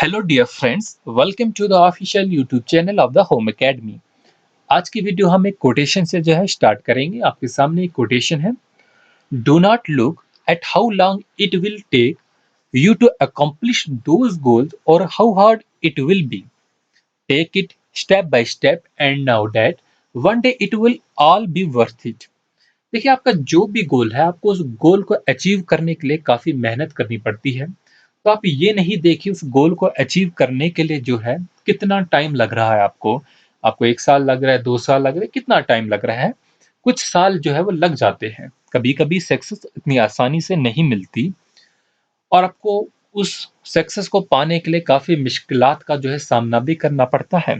Hello dear friends, welcome to the official YouTube channel of the home academy. आज की video हम एक quotation से जो है स्टार्ट करेंगे। आपके सामने एक कोटेशन है। Do not look at how long it will take you to accomplish those goals और how hard it will be. Take it step by step and now that one day it will all B worth it. देखिए, आपका जो भी गोल है, आपको उस गोल को achieve करने के लिए काफ़ी मेहनत करनी पड़ती है। तो आप ये नहीं देखिए उस गोल को अचीव करने के लिए जो है कितना टाइम लग रहा है आपको। आपको 1 साल लग रहा है, 2 साल लग रहे हैं, कितना टाइम लग रहा है? कुछ साल जो है वो लग जाते हैं। कभी-कभी सक्सेस इतनी आसानी से नहीं मिलती और आपको उस सक्सेस को पाने के लिए काफ़ी मुश्किलात का जो है सामना भी करना पड़ता है।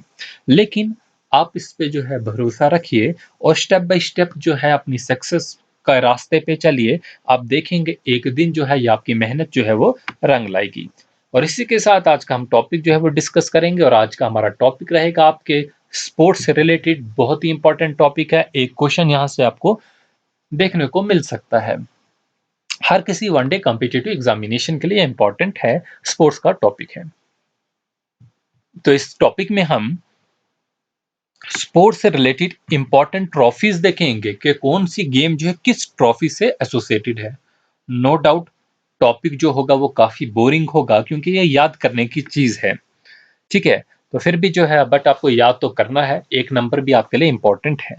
लेकिन आप इस पे जो है भरोसा रखिए और स्टेप बाय स्टेप जो है अपनी सक्सेस का रास्ते पे चलिए। आप देखेंगे एक दिन जो है ये आपकी मेहनत जो है वो रंग लाएगी। और इसी के साथ आज का हम टॉपिक जो है वो डिस्कस करेंगे और आज का हमारा टॉपिक रहेगा आपके स्पोर्ट्स से रिलेटेड। बहुत ही इंपॉर्टेंट टॉपिक है। एक क्वेश्चन यहाँ से आपको देखने को मिल सकता है। हर किसी वनडे कॉम्पिटिटिव एग्जामिनेशन के लिए इंपॉर्टेंट है, स्पोर्ट्स का टॉपिक है। तो इस टॉपिक में हम स्पोर्ट्स से रिलेटेड इंपॉर्टेंट ट्रॉफीज देखेंगे कि कौन सी गेम जो है किस ट्रॉफी से एसोसिएटेड है। नो डाउट टॉपिक जो होगा वो काफी बोरिंग होगा क्योंकि ये याद करने की चीज है। ठीक है, तो फिर भी जो है बट आपको याद तो करना है, एक नंबर भी आपके लिए इंपॉर्टेंट है।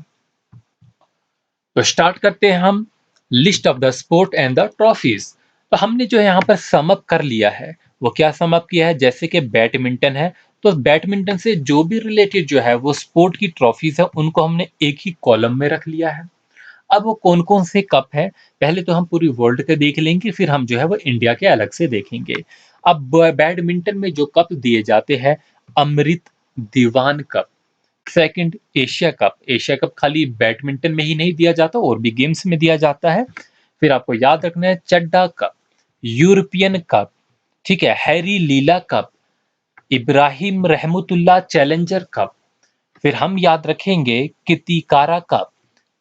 तो स्टार्ट करते हैं हम list of the sport and the trophies. तो हमने जो है यहाँ पर सम अप कर लिया है। वो क्या सम अप किया है? जैसे कि बैडमिंटन है, तो बैडमिंटन से जो भी रिलेटेड जो है वो स्पोर्ट की ट्रॉफीज है उनको हमने एक ही कॉलम में रख लिया है। अब वो कौन कौन से कप है, पहले तो हम पूरी वर्ल्ड के देख लेंगे, फिर हम जो है वो इंडिया के अलग से देखेंगे। अब बैडमिंटन में जो कप दिए जाते हैं, अमृत दीवान cup. Second, Asia cup. Asia cup खाली बैडमिंटन में ही नहीं दिया जाता, और भी गेम्स में दिया जाता है। फिर आपको याद रखना है चड्डा कप, यूरोपियन कप, ठीक है, हैरी लीला कप, इब्राहिम रहमतुल्लाह चैलेंजर कप। फिर हम याद रखेंगे कितिकारा cup,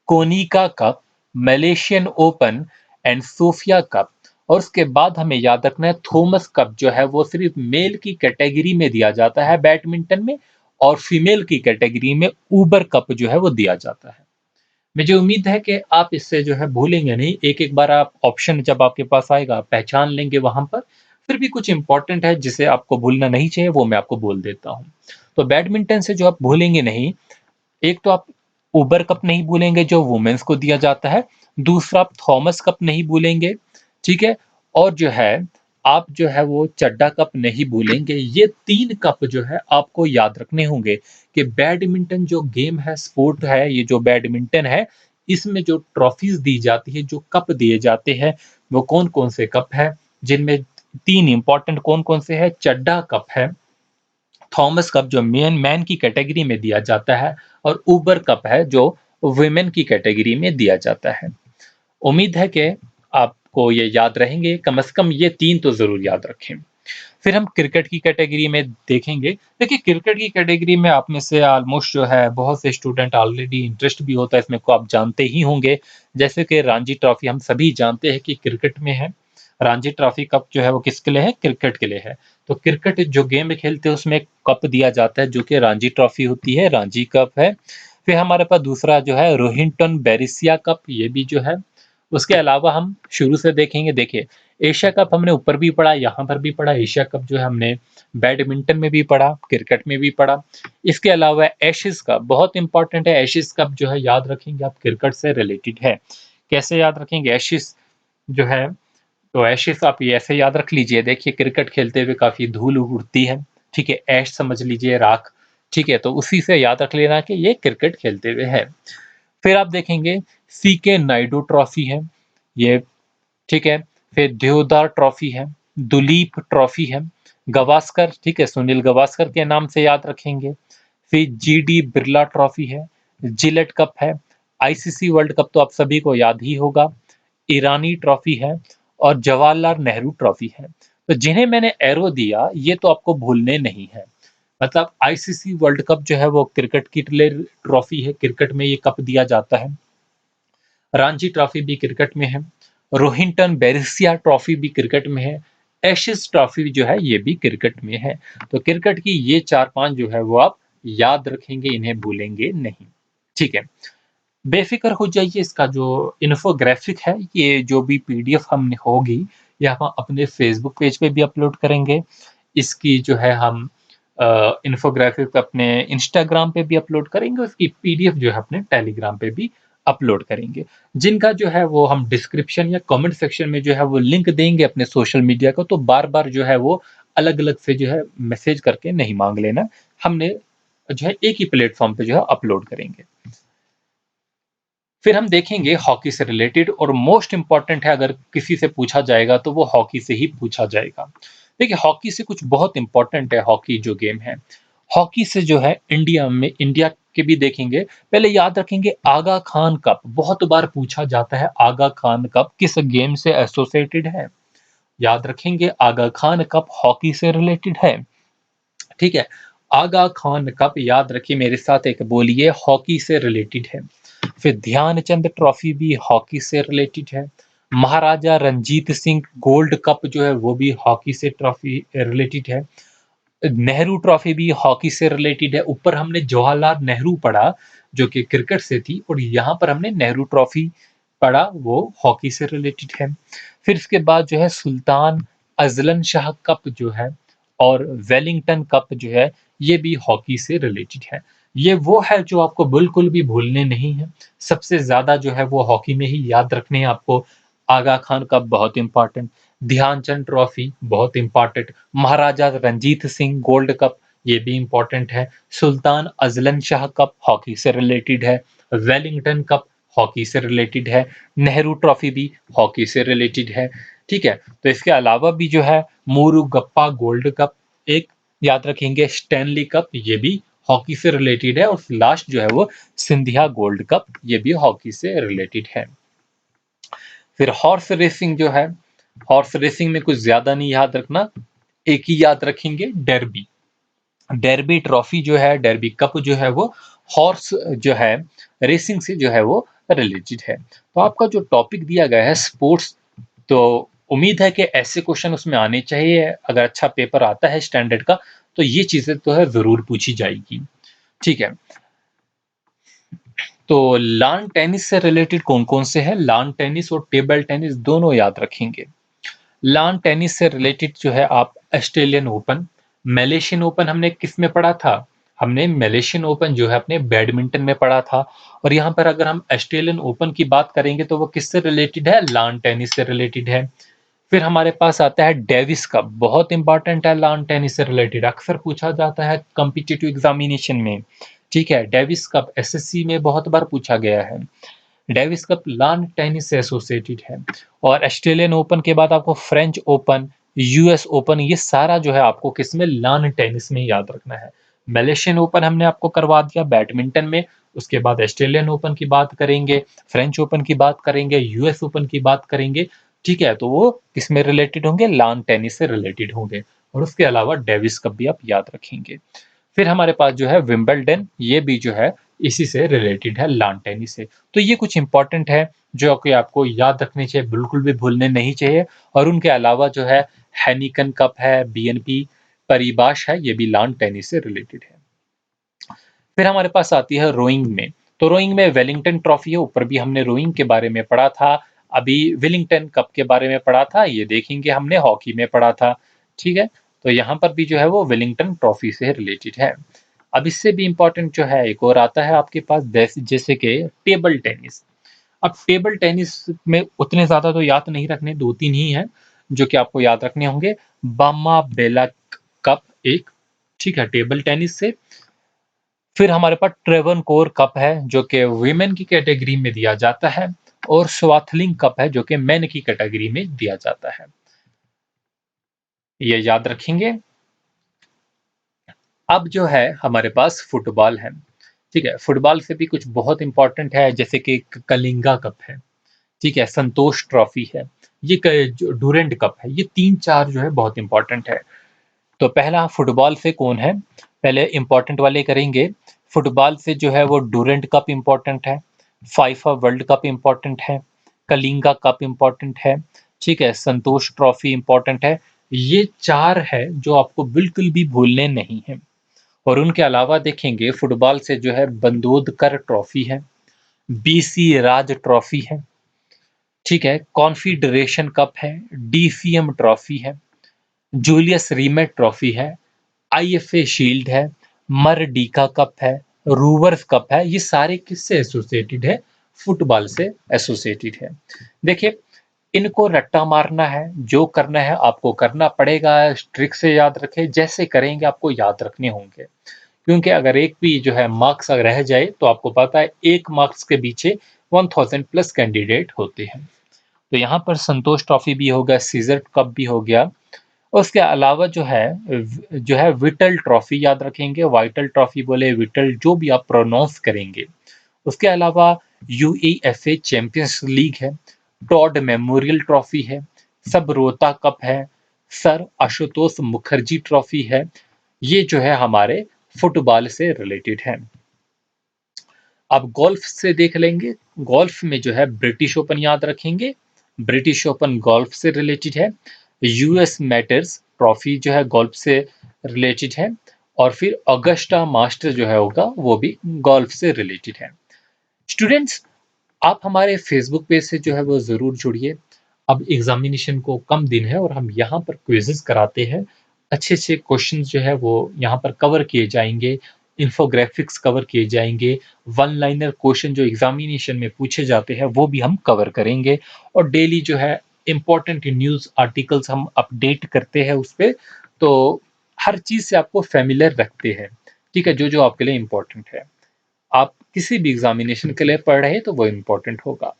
Konika cup, Malaysian open and Sophia cup. और उसके बाद हमें याद रखना है थॉमस कप जो है वो सिर्फ मेल की कैटेगरी में दिया जाता है बैडमिंटन में, और फीमेल की कैटेगरी में ऊबर कप जो है वो दिया जाता है। मुझे उम्मीद है कि आप इससे जो है भूलेंगे नहीं। एक एक बार आप ऑप्शन जब आपके पास आएगा आप पहचान लेंगे वहां पर। फिर भी कुछ इंपॉर्टेंट है जिसे आपको भूलना नहीं चाहिए, वो मैं आपको बोल देता हूँ। तो बैडमिंटन से जो आप भूलेंगे नहीं, एक तो आप उबर कप नहीं भूलेंगे जो वुमेन्स को दिया जाता है। दूसरा, आप थॉमस कप नहीं भूलेंगे, ठीक है। और जो है आप जो है वो चड्डा कप नहीं भूलेंगे। ये 3 कप जो है आपको याद रखने होंगे कि बैडमिंटन जो गेम है, स्पोर्ट है, ये जो बैडमिंटन है, इसमें जो ट्रॉफीज दी जाती है, जो कप दिए जाते हैं, वो कौन कौन से कप है, जिनमें 3 इंपॉर्टेंट कौन कौन से है? चड्डा कप है, थॉमस कप जो मैन मैन की कैटेगरी में दिया जाता है, और उबर कप है जो वुमेन की कैटेगरी में दिया जाता है। उम्मीद है कि आपको ये याद रहेंगे, कम से कम ये 3 तो जरूर याद रखें। फिर हम क्रिकेट की कैटेगरी में देखेंगे। देखिए, क्रिकेट की कैटेगरी में आप में से ऑलमोस्ट जो है बहुत से स्टूडेंट ऑलरेडी इंटरेस्ट भी होता है इसमें, को आप जानते ही होंगे। जैसे कि रणजी ट्रॉफी हम सभी जानते हैं कि क्रिकेट में है। रणजी ट्रॉफी कप जो है वो किसके लिए है? क्रिकेट के लिए है। तो क्रिकेट जो गेम खेलते हैं उसमें एक कप दिया जाता है जो कि रणजी ट्रॉफी होती है, रणजी कप है। फिर हमारे पास दूसरा जो है रोहिंटन बेरिसिया कप, ये भी जो है। उसके अलावा हम शुरू से देखेंगे। देखिए, एशिया कप हमने ऊपर भी पढ़ा, यहाँ पर भी पढ़ा। एशिया कप जो है हमने बैडमिंटन में भी पढ़ा, क्रिकेट में भी पढ़ा। इसके अलावा एशेज कप बहुत इंपॉर्टेंट है। एशेज कप जो है याद रखेंगे आप, क्रिकेट से रिलेटेड है। कैसे याद रखेंगे? एशेज जो है, तो एशेज आप ये ऐसे याद रख लीजिए। देखिए, क्रिकेट खेलते हुए काफी धूल उड़ती है, ठीक है, ऐश समझ लीजिए, राख, ठीक है। तो उसी से याद रख लेना कि ये क्रिकेट खेलते हुए है। फिर आप देखेंगे सी के नायडू ट्रॉफी है ये, ठीक है। फिर देवदार ट्रॉफी है, दुलीप ट्रॉफी है, गवास्कर, ठीक है, सुनील गवास्कर के नाम से याद रखेंगे। फिर जीडी बिरला ट्रॉफी है, जिलेट कप है, आईसीसी वर्ल्ड कप तो आप सभी को याद ही होगा, ईरानी ट्रॉफी है, और जवाहरलाल नेहरू ट्रॉफी है। तो जिन्हें मैंने एरो दिया ये तो आपको भूलने नहीं है। मतलब आईसीसी वर्ल्ड कप जो है वो क्रिकेट की ट्रॉफी है, क्रिकेट में ये कप दिया जाता है। रणजी ट्रॉफी भी क्रिकेट में है, रोहिंटन बेरिसिया ट्रॉफी भी क्रिकेट में है, एशेज ट्रॉफी जो है ये भी क्रिकेट में है। तो क्रिकेट की ये 4-5 जो है वो आप याद रखेंगे, इन्हें भूलेंगे नहीं। ठीक है। बेफ़िक्र हो जाइए, इसका जो इन्फोग्राफिक है, ये जो भी पीडीएफ हमने होगी, ये हम अपने फ़ेसबुक पेज पे भी अपलोड करेंगे। इसकी जो है हम इन्फोग्राफिक अपने इंस्टाग्राम पे भी अपलोड करेंगे, और इसकी पीडीएफ जो है अपने टेलीग्राम पे भी अपलोड करेंगे। जिनका जो है वो हम डिस्क्रिप्शन या कमेंट सेक्शन में जो है वो लिंक देंगे अपने सोशल मीडिया का, तो बार-बार जो है वो अलग-अलग से जो है मैसेज करके नहीं माँग लेना। हमने जो है एक ही प्लेटफ़ॉर्म पे जो है अपलोड करेंगे। फिर हम देखेंगे हॉकी से रिलेटेड, और मोस्ट इम्पोर्टेंट है, अगर किसी से पूछा जाएगा तो वो हॉकी से ही पूछा जाएगा। देखिए, हॉकी से कुछ बहुत इम्पोर्टेंट है, हॉकी जो गेम है। हॉकी से जो है इंडिया के भी देखेंगे। पहले याद रखेंगे आगा खान कप, बहुत बार पूछा जाता है आगा खान कप किस गेम से एसोसिएटेड है। याद रखेंगे आगा खान कप हॉकी से रिलेटेड है। ठीक है, आगा खान कप याद रखिए, मेरे साथ एक बोलिए, हॉकी से रिलेटेड है। फिर ध्यानचंद ट्रॉफी भी हॉकी से रिलेटेड है। महाराजा रंजीत सिंह गोल्ड कप जो है वो भी हॉकी से ट्रॉफी रिलेटेड है। नेहरू ट्रॉफी भी हॉकी से रिलेटेड है। ऊपर हमने जवाहरलाल नेहरू पढ़ा जो कि क्रिकेट से थी, और यहाँ पर हमने नेहरू ट्रॉफी पढ़ा, वो हॉकी से रिलेटेड है। फिर इसके बाद जो है सुल्तान अजलन शाह कप जो है, और वेलिंगटन कप जो है, ये भी हॉकी से रिलेटेड है। ये वो है जो आपको बिल्कुल भी भूलने नहीं है। सबसे ज़्यादा जो है वो हॉकी में ही याद रखने हैं आपको। आगा खान कप बहुत इम्पोर्टेंट, ध्यानचंद ट्रॉफी बहुत इम्पोर्टेंट, महाराजा रंजीत सिंह गोल्ड कप ये भी इम्पोर्टेंट है, Sultan Azlan Shah cup hockey से रिलेटेड है, वेलिंगटन कप हॉकी से रिलेटेड है, नेहरू ट्रॉफी भी हॉकी से रिलेटेड है। ठीक है, तो इसके अलावा भी जो है मुरुगप्पा गोल्ड कप एक याद रखेंगे, स्टैनली कप ये भी हॉकी से रिलेटेड है, और लास्ट जो है वो सिंधिया गोल्ड कप ये भी हॉकी से रिलेटेड है। फिर हॉर्स रेसिंग जो है, हॉर्स रेसिंग में कुछ ज्यादा नहीं याद रखना, एक ही याद रखेंगे, डर्बी। डर्बी ट्रॉफी जो है, डर्बी कप जो है वो हॉर्स जो है रेसिंग से जो है वो रिलेटेड है। तो आपका जो टॉपिक दिया गया है स्पोर्ट्स, तो उम्मीद है कि ऐसे क्वेश्चन उसमें आने चाहिए। अगर अच्छा पेपर आता है स्टैंडर्ड का, तो ये चीजें तो है जरूर पूछी जाएगी। ठीक है, तो लॉन टेनिस से रिलेटेड कौन कौन से हैं? लॉन टेनिस और टेबल टेनिस दोनों याद रखेंगे। लॉन टेनिस से रिलेटेड जो है आप ऑस्ट्रेलियन ओपन, मलेशियन ओपन हमने किस में पढ़ा था? हमने मलेशियन ओपन जो है अपने बैडमिंटन में पढ़ा था। और यहाँ पर अगर हम ऑस्ट्रेलियन ओपन की बात करेंगे तो वो किससे रिलेटेड है? लॉन टेनिस से रिलेटेड है। फिर हमारे पास आता है डेविस कप, बहुत इंपॉर्टेंट है, लॉन टेनिस से रिलेटेड, अक्सर पूछा जाता है कॉम्पिटिटिव एग्जामिनेशन में। ठीक है, डेविस कप एसएससी में बहुत बार पूछा गया है। डेविस कप लॉन टेनिस से एसोसिएटेड है। और ऑस्ट्रेलियन ओपन के बाद आपको फ्रेंच ओपन, यूएस ओपन, ये सारा जो है आपको किस में? लॉन टेनिस में याद रखना है। मलेशियन ओपन हमने आपको करवा दिया बैडमिंटन में, उसके बाद ऑस्ट्रेलियन ओपन की बात करेंगे, फ्रेंच ओपन की बात करेंगे, यूएस ओपन की बात करेंगे। ठीक है, तो वो किसमें रिलेटेड होंगे? लॉन टेनिस से रिलेटेड होंगे। और उसके अलावा डेविस कप भी आप याद रखेंगे। फिर हमारे पास जो है विंबलडन, ये भी जो है इसी से रिलेटेड है, लॉन टेनिस से। तो ये कुछ इंपॉर्टेंट है जो कि आपको याद रखने चाहिए, बिल्कुल भी भूलने नहीं चाहिए। और उनके अलावा जो है हैनिकन कप है, बीएनपी परिबाश है, ये भी लॉन टेनिस से रिलेटेड है। फिर हमारे पास आती है रोइंग में। तो रोइंग में वेलिंगटन ट्रॉफी है, ऊपर भी हमने रोइंग के बारे में पढ़ा था। अभी विलिंगटन कप के बारे में पढ़ा था, ये देखेंगे हमने हॉकी में पढ़ा था। ठीक है, तो यहाँ पर भी जो है वो वेलिंगटन ट्रॉफी से रिलेटेड है। अब इससे भी इंपॉर्टेंट जो है एक और आता है आपके पास, जैसे कि टेबल टेनिस। अब टेबल टेनिस में उतने ज्यादा तो याद नहीं रखने, दो तीन ही हैं जो कि आपको याद रखने होंगे। बामा बेला कप एक, ठीक है, टेबल टेनिस से। फिर हमारे पास ट्रेवनकोर कप है जो कि वीमेन की कैटेगरी में दिया जाता है, और स्वाथलिंग कप है जो कि मेन की कैटेगरी में दिया जाता है। ये याद रखेंगे। अब जो है हमारे पास फुटबॉल है। ठीक है, फुटबॉल से भी कुछ बहुत इंपॉर्टेंट है, जैसे कि कलिंगा कप है। ठीक है, संतोष ट्रॉफी है, ये जो डूरेंट कप है, ये तीन चार जो है बहुत इंपॉर्टेंट है। तो पहला फुटबॉल से कौन है? पहले इंपॉर्टेंट वाले करेंगे। फुटबॉल से जो है वो डूरेंट कप इंपॉर्टेंट है, फाइफा वर्ल्ड कप इंपॉर्टेंट है, कलिंगा कप इंपॉर्टेंट है। ठीक है, संतोष ट्रॉफी इंपॉर्टेंट है, ये 4 है जो आपको बिल्कुल भी भूलने नहीं हैं। और उनके अलावा देखेंगे फुटबॉल से जो है बंदोदकर ट्रॉफी है, बीसी राज ट्रॉफी है, ठीक है? कॉन्फेडरेशन कप है, डीसीएम ट्रॉफी है, जूलियस रीमेट ट्रॉफी है, आईएफए शील्ड है, मरडीका कप है, रूवर्स कप है। ये सारे किससे एसोसिएटेड है? फुटबॉल से एसोसिएटेड है। देखिए, इनको रट्टा मारना है, जो करना है आपको करना पड़ेगा, ट्रिक से याद रखें, जैसे करेंगे आपको याद रखने होंगे। क्योंकि अगर एक भी जो है मार्क्स अगर रह जाए तो आपको पता है 1 मार्क्स के पीछे 1000 प्लस कैंडिडेट होते हैं। तो यहाँ पर संतोष ट्रॉफी भी हो गया, सीजर कप भी हो गया। उसके अलावा जो है विटल ट्रॉफी याद रखेंगे, वाइटल ट्रॉफी बोले विटल, जो भी आप प्रोनाउंस करेंगे। उसके अलावा यूईएफए चैंपियंस लीग है, टॉड मेमोरियल ट्रॉफी है, सबरोता कप है, सर आशुतोष मुखर्जी ट्रॉफी है। ये जो है हमारे फुटबॉल से रिलेटेड है। अब गोल्फ से देख लेंगे। गोल्फ में जो है ब्रिटिश ओपन याद रखेंगे, ब्रिटिश ओपन गोल्फ से रिलेटेड है। यूएस मैटर्स ट्रॉफी जो है गोल्फ से रिलेटेड है। और फिर ऑगस्टा मास्टर जो है होगा वो भी गोल्फ से रिलेटेड है। स्टूडेंट्स, आप हमारे फेसबुक पेज से जो है वो ज़रूर जुड़िए। अब एग्जामिनेशन को कम दिन है और हम यहाँ पर क्विज़ेस कराते हैं। अच्छे-अच्छे क्वेश्चंस जो है वो यहाँ पर कवर किए जाएँगे, इन्फोग्राफिक्स कवर किए जाएँगे, वन लाइनर क्वेश्चन जो एग्जामिनेशन में पूछे जाते हैं वो भी हम कवर करेंगे। और डेली जो है इम्पोर्टेंट न्यूज़ आर्टिकल्स हम अपडेट करते हैं उस पे, तो हर चीज़ से आपको फ़ैमिलियर रखते हैं, ठीक है? जो-जो आपके लिए इम्पोर्टेंट है। आप किसी भी एग्जामिनेशन के लिए पढ़ रहे हैं तो वो इम्पोर्टेंट होगा।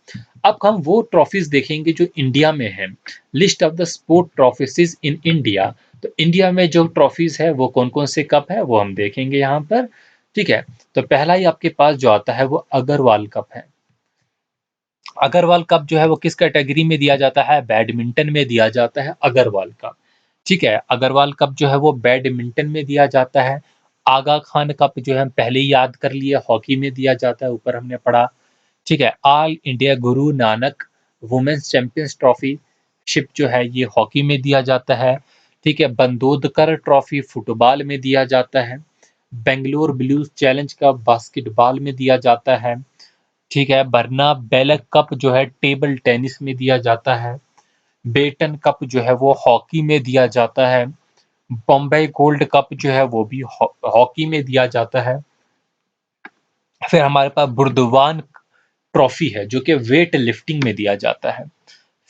अब हम वो ट्रॉफीज देखेंगे जो इंडिया में है। List of the sport trophies in India. तो इंडिया में जो ट्रॉफीज है वो कौन कौन से कप है वो हम देखेंगे यहाँ पर, ठीक है? तो पहला ही आपके पास जो आता है वो अग्रवाल कप है। अग्रवाल कप जो है वो किस कैटेगरी में दिया जाता है? बैडमिंटन में दिया जाता है अग्रवाल कप, ठीक है? अग्रवाल कप जो है वो बैडमिंटन में दिया जाता है। आगा खान कप जो है हम पहले ही याद कर लिए, हॉकी में दिया जाता है, ऊपर हमने पढ़ा, ठीक है? All India Guru Nanak women's champions trophy ship जो है ये हॉकी में दिया जाता है, ठीक है? बंदोदकर ट्रॉफी फुटबॉल में दिया जाता है। Bangalore blues challenge cup basketball में दिया जाता है, ठीक है? बरना बेलक कप जो है टेबल टेनिस में दिया जाता है। बेटन कप जो है वो हॉकी में दिया जाता है। बॉम्बे गोल्ड कप जो है वो भी हॉकी में दिया जाता है। फिर हमारे पास बुर्दवान ट्रॉफी है जो कि वेट लिफ्टिंग में दिया जाता है।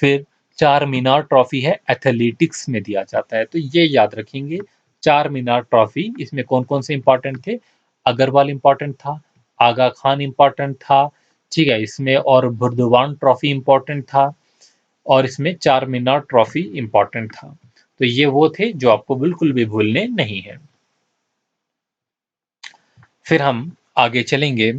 फिर चार मीनार ट्रॉफी है, एथलेटिक्स में दिया जाता है। तो ये याद रखेंगे, चार मीनार ट्रॉफी, इसमें कौन कौन से इंपॉर्टेंट थे? अग्रवाल इंपॉर्टेंट था, आगा खान इंपॉर्टेंट था, ठीक है? इसमें और बुर्दवान ट्रॉफी इंपॉर्टेंट था, और इसमें चार मीनार ट्रॉफी इंपॉर्टेंट था। तो ये वो थे जो आपको बिल्कुल भी भूलने नहीं है। फिर हम आगे चलेंगे।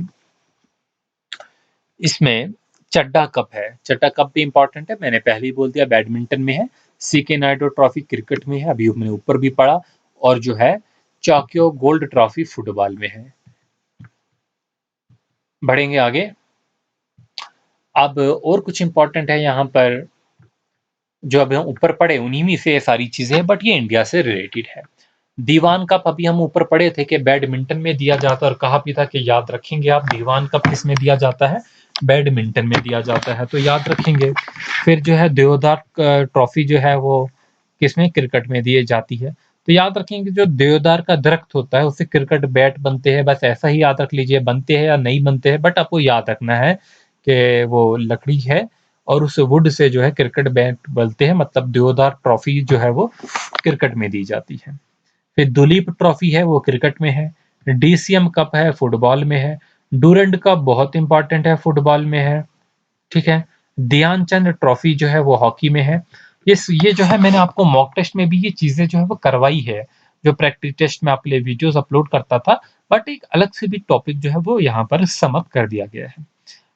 इसमें चड्डा कप है, चड्डा कप भी इंपॉर्टेंट है, मैंने पहले ही बोल दिया, बैडमिंटन में है। सीके नायडू ट्रॉफी क्रिकेट में है, अभी मैंने ऊपर भी पढ़ा। और जो है चौकियो गोल्ड ट्रॉफी फुटबॉल में है। बढ़ेंगे आगे। अब और कुछ इंपॉर्टेंट है यहाँ पर जो अभी हम ऊपर पढ़े, उन्हीं में से ये सारी चीजें हैं, बट ये इंडिया से रिलेटेड है। दीवान कप अभी हम ऊपर पढ़े थे कि बैडमिंटन में दिया जाता है, और कहा भी था कि याद रखेंगे आप, दीवान कप किस में दिया जाता है? बैडमिंटन में दिया जाता है, तो याद रखेंगे। फिर जो है देवदार ट्रॉफी जो है वो किसमें? क्रिकेट में दी जाती है। तो याद रखेंगे जो देवदार का दरख्त होता है उससे क्रिकेट बैट बनते हैं, बस ऐसा ही याद रख लीजिए, बनते हैं या नहीं बनते हैं, बट आपको याद रखना है कि वो लकड़ी है और उस वुड से जो है क्रिकेट बैट बनते हैं, मतलब देवदार ट्रॉफी जो है वो क्रिकेट में दी जाती है। फिर दुलीप ट्रॉफी है वो क्रिकेट में है। डीसीएम कप है फुटबॉल में है। डूरंड कप बहुत इंपॉर्टेंट है, फुटबॉल में है, ठीक है? ध्यानचंद ट्रॉफी जो है वो हॉकी में है। ये जो है मैंने आपको मॉक टेस्ट में भी ये चीजें जो है वो करवाई है, जो प्रैक्टिस टेस्ट में आपके लिए वीडियोस अपलोड करता था, बट एक अलग से भी टॉपिक जो है वो यहाँ पर सम अप कर दिया गया है।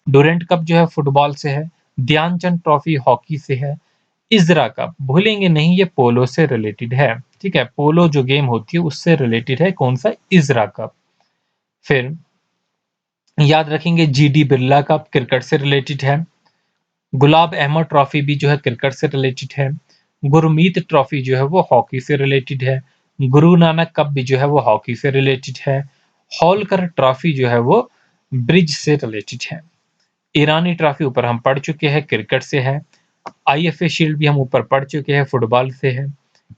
डूरेंट कप जो है फुटबॉल से है। ध्यानचंद ट्रॉफी हॉकी से है। इज़रा कप भूलेंगे नहीं, ये पोलो से रिलेटेड है, ठीक है? पोलो जो गेम होती है उससे रिलेटेड है, कौन सा? इज़रा कप। फिर याद रखेंगे जीडी बिरला कप क्रिकेट से रिलेटेड है। गुलाब अहमद ट्रॉफी भी जो है क्रिकेट से रिलेटेड है। गुरमीत ट्रॉफी जो है वो हॉकी से रिलेटेड है। गुरु नानक कप भी जो है वो हॉकी से रिलेटेड है। होलकर ट्रॉफी जो है वो ब्रिज से रिलेटेड है। ईरानी ट्रॉफी ऊपर हम पढ़ चुके हैं, क्रिकेट से है। आईएफए शील्ड भी हम ऊपर पढ़ चुके हैं, फुटबॉल से है।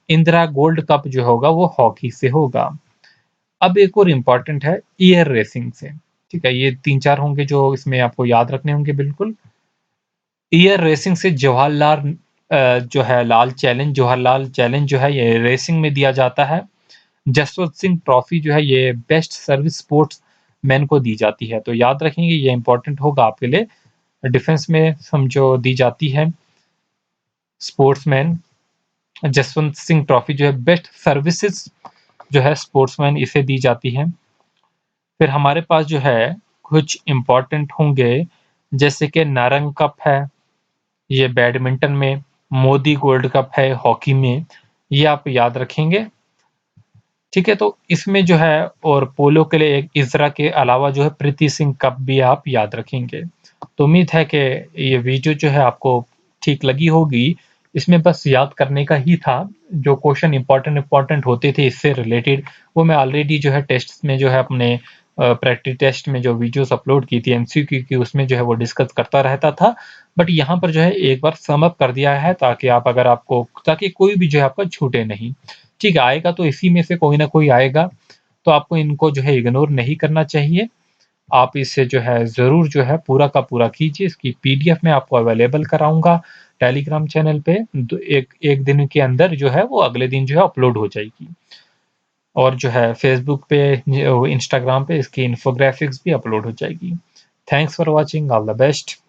इंदिरा गोल्ड कप जो होगा वो हॉकी से होगा। अब एक और इम्पोर्टेंट है एयर रेसिंग से। ठीक है, ये 3-4 होंगे जो इसमें आपको याद रखने होंगे बिल्कुल। एयर रेसिंग से जवाहरलाल चैलेंज जो है ये रेसिंग में दिया जाता है। जसवंत सिंह ट्रॉफी जो है ये बेस्ट सर्विस स्पोर्ट्स मैन को दी जाती है, तो याद रखेंगे ये इंपॉर्टेंट होगा आपके लिए। डिफेंस में समझो दी जाती है स्पोर्ट्समैन। जसवंत सिंह ट्रॉफी जो है बेस्ट सर्विसेज जो है स्पोर्ट्समैन इसे दी जाती है। फिर हमारे पास जो है कुछ इम्पोर्टेंट होंगे, जैसे कि नारंग कप है, ये बैडमिंटन में। मोदी गोल्ड कप है हॉकी में, ये आप याद रखेंगे। ठीक है, तो इसमें जो है और पोलो के लिए एक इज़रा के अलावा जो है प्रीति सिंह कप भी आप याद रखेंगे। तो उम्मीद है कि ये वीडियो जो है आपको ठीक लगी होगी। इसमें बस याद करने का ही था, जो क्वेश्चन इम्पोर्टेंट होते थे इससे रिलेटेड वो मैं ऑलरेडी जो है टेस्ट में जो है अपने प्रैक्टिस टेस्ट में जो वीडियोस अपलोड की थी एमसीक्यू की, उसमें जो है वो डिस्कस करता रहता था। बट यहाँ पर जो है एक बार सम अप कर दिया है, ताकि आप अगर आपको ताकि कोई भी जो है आपका छूटे नहीं। ठीक है, आएगा तो इसी में से कोई ना कोई आएगा, तो आपको इनको जो है इग्नोर नहीं करना चाहिए। आप इसे जो है ज़रूर जो है पूरा का पूरा कीजिए। इसकी पीडीएफ मैं आपको अवेलेबल कराऊँगा टेलीग्राम चैनल पे। एक दिन के अंदर जो है वो अगले दिन जो है अपलोड हो जाएगी। और जो है फेसबुक पे, इंस्टाग्राम पे इसकी इन्फोग्राफिक्स भी अपलोड हो जाएगी। Thanks for watching, all the best.